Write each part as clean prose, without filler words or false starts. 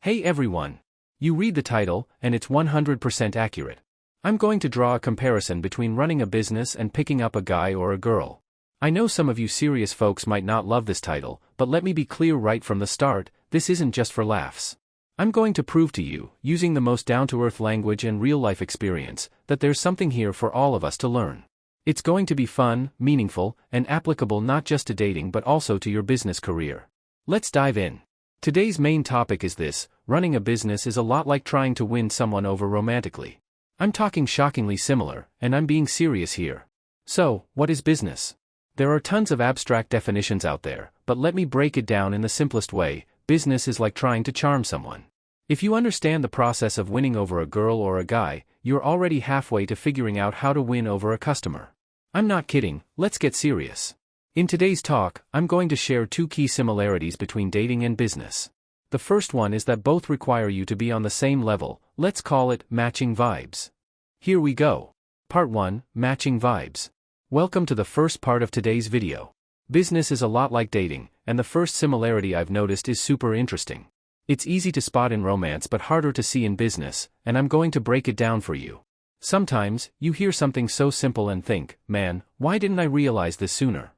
Hey everyone! You read the title, and it's 100% accurate. I'm going to draw a comparison between running a business and picking up a guy or a girl. I know some of you serious folks might not love this title, but let me be clear right from the start, this isn't just for laughs. I'm going to prove to you, using the most down-to-earth language and real-life experience, that there's something here for all of us to learn. It's going to be fun, meaningful, and applicable not just to dating but also to your business career. Let's dive in. Today's main topic is this: running a business is a lot like trying to win someone over romantically. I'm talking shockingly similar, and I'm being serious here. So, what is business? There are tons of abstract definitions out there, but let me break it down in the simplest way. Business is like trying to charm someone. If you understand the process of winning over a girl or a guy, you're already halfway to figuring out how to win over a customer. I'm not kidding, let's get serious. In today's talk, I'm going to share two key similarities between dating and business. The first one is that both require you to be on the same level, let's call it matching vibes. Here we go. Part 1, Matching Vibes. Welcome to the first part of today's video. Business is a lot like dating, and the first similarity I've noticed is super interesting. It's easy to spot in romance but harder to see in business, and I'm going to break it down for you. Sometimes, you hear something so simple and think, man, why didn't I realize this sooner?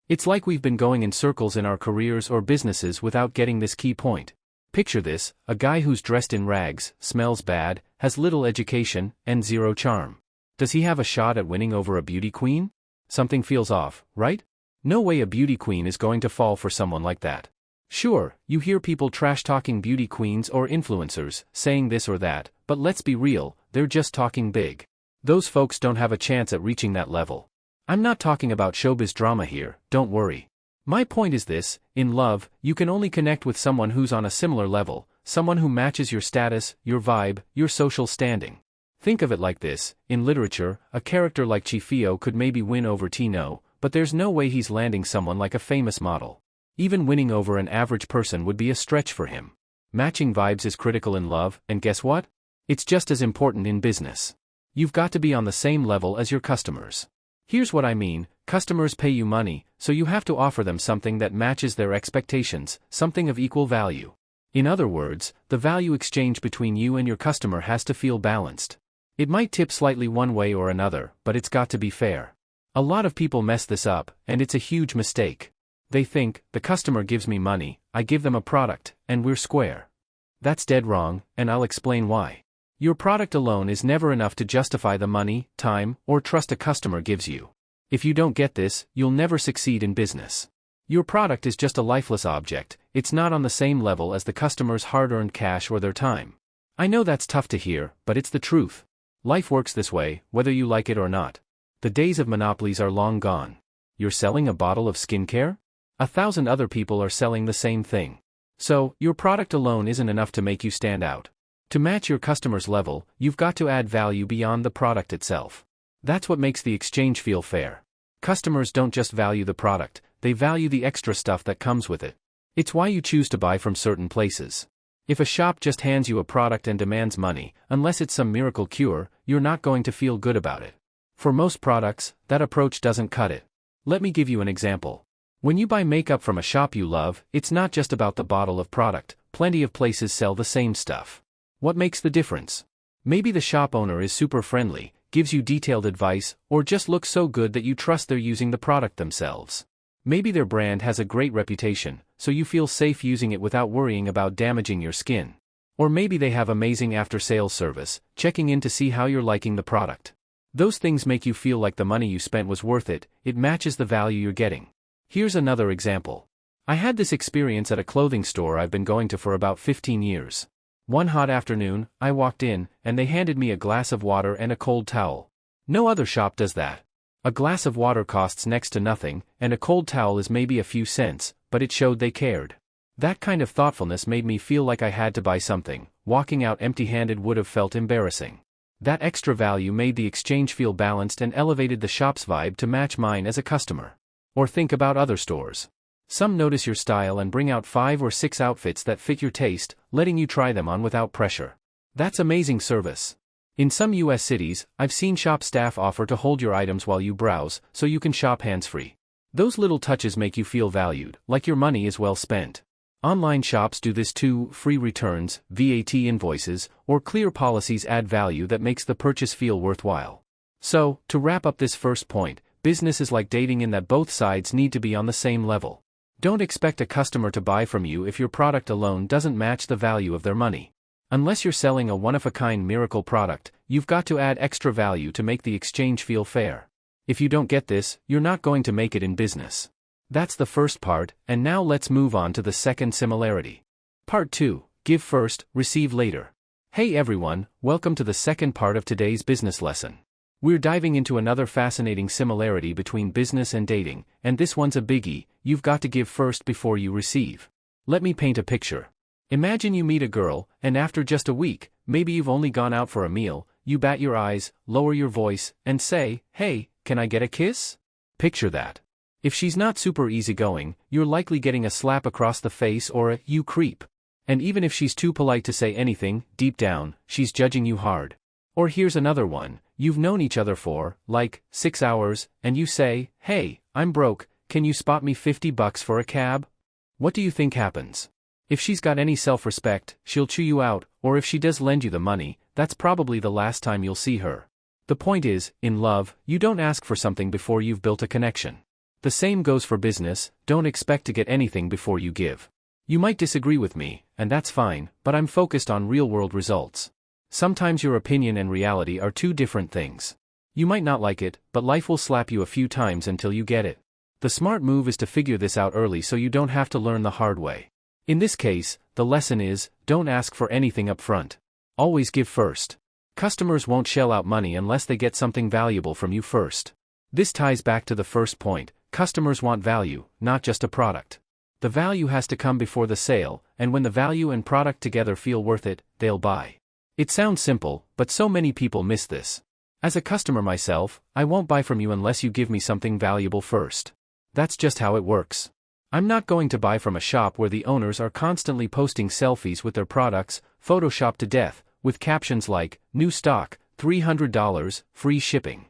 It's like we've been going in circles in our careers or businesses without getting this key point. Picture this: a guy who's dressed in rags, smells bad, has little education, and zero charm. Does he have a shot at winning over a beauty queen? Something feels off, right? No way a beauty queen is going to fall for someone like that. Sure, you hear people trash-talking beauty queens or influencers, saying this or that, but let's be real, they're just talking big. Those folks don't have a chance at reaching that level. I'm not talking about showbiz drama here, don't worry. My point is this: in love, you can only connect with someone who's on a similar level, someone who matches your status, your vibe, your social standing. Think of it like this: in literature, a character like Chifio could maybe win over Tino, but there's no way he's landing someone like a famous model. Even winning over an average person would be a stretch for him. Matching vibes is critical in love, and guess what? It's just as important in business. You've got to be on the same level as your customers. Here's what I mean: customers pay you money, so you have to offer them something that matches their expectations, something of equal value. In other words, the value exchange between you and your customer has to feel balanced. It might tip slightly one way or another, but it's got to be fair. A lot of people mess this up, and it's a huge mistake. They think, the customer gives me money, I give them a product, and we're square. That's dead wrong, and I'll explain why. Your product alone is never enough to justify the money, time, or trust a customer gives you. If you don't get this, you'll never succeed in business. Your product is just a lifeless object, it's not on the same level as the customer's hard-earned cash or their time. I know that's tough to hear, but it's the truth. Life works this way, whether you like it or not. The days of monopolies are long gone. You're selling a bottle of skincare? 1,000 other people are selling the same thing. So, your product alone isn't enough to make you stand out. To match your customer's level, you've got to add value beyond the product itself. That's what makes the exchange feel fair. Customers don't just value the product, they value the extra stuff that comes with it. It's why you choose to buy from certain places. If a shop just hands you a product and demands money, unless it's some miracle cure, you're not going to feel good about it. For most products, that approach doesn't cut it. Let me give you an example. When you buy makeup from a shop you love, it's not just about the bottle of product, plenty of places sell the same stuff. What makes the difference? Maybe the shop owner is super friendly, gives you detailed advice, or just looks so good that you trust they're using the product themselves. Maybe their brand has a great reputation, so you feel safe using it without worrying about damaging your skin. Or maybe they have amazing after-sales service, checking in to see how you're liking the product. Those things make you feel like the money you spent was worth it, it matches the value you're getting. Here's another example. I had this experience at a clothing store I've been going to for about 15 years. One hot afternoon, I walked in, and they handed me a glass of water and a cold towel. No other shop does that. A glass of water costs next to nothing, and a cold towel is maybe a few cents, but it showed they cared. That kind of thoughtfulness made me feel like I had to buy something. Walking out empty-handed would have felt embarrassing. That extra value made the exchange feel balanced and elevated the shop's vibe to match mine as a customer. Or think about other stores. Some notice your style and bring out 5 or 6 outfits that fit your taste, letting you try them on without pressure. That's amazing service. In some US cities, I've seen shop staff offer to hold your items while you browse, so you can shop hands-free. Those little touches make you feel valued, like your money is well spent. Online shops do this too. Free returns, VAT invoices, or clear policies add value that makes the purchase feel worthwhile. So, to wrap up this first point, business is like dating in that both sides need to be on the same level. Don't expect a customer to buy from you if your product alone doesn't match the value of their money. Unless you're selling a one-of-a-kind miracle product, you've got to add extra value to make the exchange feel fair. If you don't get this, you're not going to make it in business. That's the first part, and now let's move on to the second similarity. Part 2, Give first, receive later. Hey everyone, welcome to the second part of today's business lesson. We're diving into another fascinating similarity between business and dating, and this one's a biggie. You've got to give first before you receive. Let me paint a picture. Imagine you meet a girl, and after just a week, maybe you've only gone out for a meal, you bat your eyes, lower your voice, and say, "Hey, can I get a kiss?" Picture that. If she's not super easygoing, you're likely getting a slap across the face or a "you creep." And even if she's too polite to say anything, deep down, she's judging you hard. Or here's another one. You've known each other for, like, 6 hours, and you say, "Hey, I'm broke, can you spot me $50 for a cab?" What do you think happens? If she's got any self-respect, she'll chew you out, or if she does lend you the money, that's probably the last time you'll see her. The point is, in love, you don't ask for something before you've built a connection. The same goes for business. Don't expect to get anything before you give. You might disagree with me, and that's fine, but I'm focused on real-world results. Sometimes your opinion and reality are two different things. You might not like it, but life will slap you a few times until you get it. The smart move is to figure this out early so you don't have to learn the hard way. In this case, the lesson is, don't ask for anything up front. Always give first. Customers won't shell out money unless they get something valuable from you first. This ties back to the first point. Customers want value, not just a product. The value has to come before the sale, and when the value and product together feel worth it, they'll buy. It sounds simple, but so many people miss this. As a customer myself, I won't buy from you unless you give me something valuable first. That's just how it works. I'm not going to buy from a shop where the owners are constantly posting selfies with their products, photoshopped to death, with captions like, "New stock, $300, free shipping."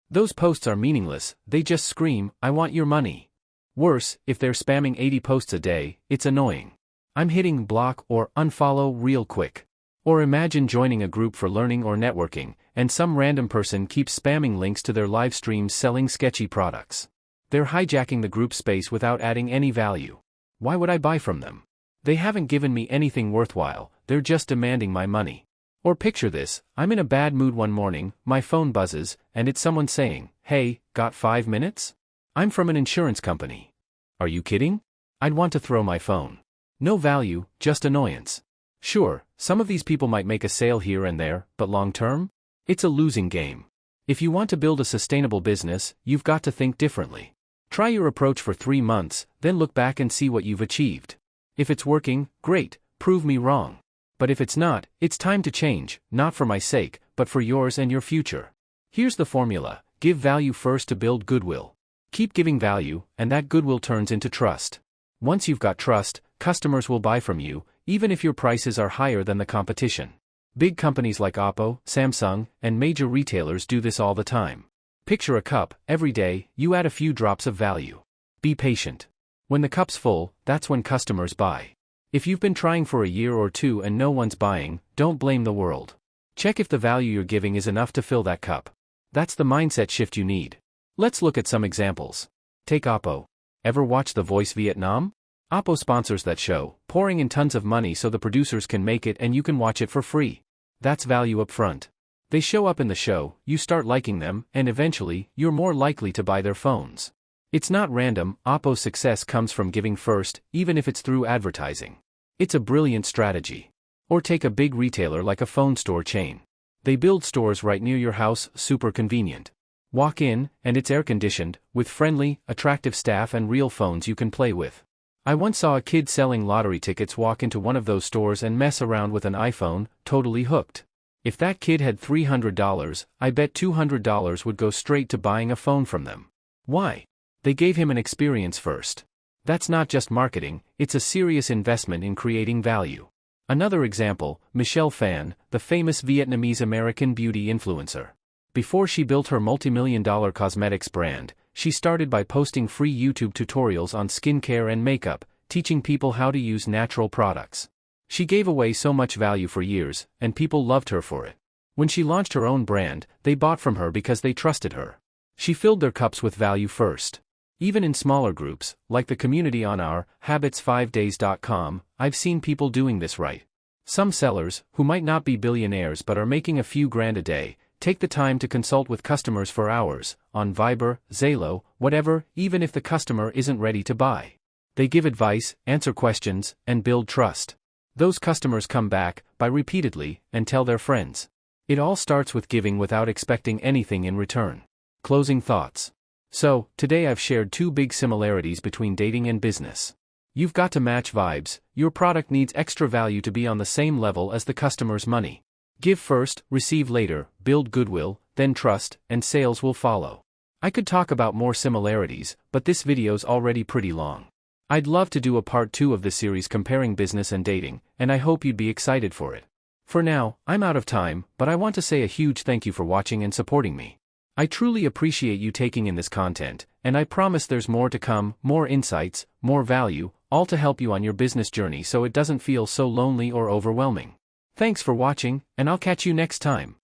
Those posts are meaningless, they just scream, "I want your money." Worse, if they're spamming 80 posts a day, it's annoying. I'm hitting block or unfollow real quick. Or imagine joining a group for learning or networking, and some random person keeps spamming links to their live streams selling sketchy products. They're hijacking the group space without adding any value. Why would I buy from them? They haven't given me anything worthwhile, they're just demanding my money. Or picture this, I'm in a bad mood one morning, my phone buzzes, and it's someone saying, "Hey, got 5 minutes? I'm from an insurance company." Are you kidding? I'd want to throw my phone. No value, just annoyance. Sure, some of these people might make a sale here and there, but long term? It's a losing game. If you want to build a sustainable business, you've got to think differently. Try your approach for 3 months, then look back and see what you've achieved. If it's working, great, prove me wrong. But if it's not, it's time to change, not for my sake, but for yours and your future. Here's the formula: give value first to build goodwill. Keep giving value, and that goodwill turns into trust. Once you've got trust, customers will buy from you, even if your prices are higher than the competition. Big companies like Oppo, Samsung, and major retailers do this all the time. Picture a cup. Every day, you add a few drops of value. Be patient. When the cup's full, that's when customers buy. If you've been trying for a year or two and no one's buying, don't blame the world. Check if the value you're giving is enough to fill that cup. That's the mindset shift you need. Let's look at some examples. Take Oppo. Ever watch The Voice Vietnam? Oppo sponsors that show, pouring in tons of money so the producers can make it and you can watch it for free. That's value up front. They show up in the show, you start liking them, and eventually, you're more likely to buy their phones. It's not random. Oppo's success comes from giving first, even if it's through advertising. It's a brilliant strategy. Or take a big retailer like a phone store chain. They build stores right near your house, super convenient. Walk in, and it's air-conditioned, with friendly, attractive staff and real phones you can play with. I once saw a kid selling lottery tickets walk into one of those stores and mess around with an iPhone, totally hooked. If that kid had $300, I bet $200 would go straight to buying a phone from them. Why? They gave him an experience first. That's not just marketing, it's a serious investment in creating value. Another example, Michelle Phan, the famous Vietnamese-American beauty influencer. Before she built her multi-million-dollar cosmetics brand, she started by posting free YouTube tutorials on skincare and makeup, teaching people how to use natural products. She gave away so much value for years, and people loved her for it. When she launched her own brand, they bought from her because they trusted her. She filled their cups with value first. Even in smaller groups, like the community on our Habits5days.com, I've seen people doing this right. Some sellers, who might not be billionaires but are making a few grand a day, take the time to consult with customers for hours, on Viber, Zillow, whatever, even if the customer isn't ready to buy. They give advice, answer questions, and build trust. Those customers come back, buy repeatedly, and tell their friends. It all starts with giving without expecting anything in return. Closing thoughts. So, today I've shared two big similarities between dating and business. You've got to match vibes. Your product needs extra value to be on the same level as the customer's money. Give first, receive later, build goodwill, then trust, and sales will follow. I could talk about more similarities, but this video's already pretty long. I'd love to do a part 2 of the series comparing business and dating, and I hope you'd be excited for it. For now, I'm out of time, but I want to say a huge thank you for watching and supporting me. I truly appreciate you taking in this content, and I promise there's more to come, more insights, more value, all to help you on your business journey so it doesn't feel so lonely or overwhelming. Thanks for watching, and I'll catch you next time.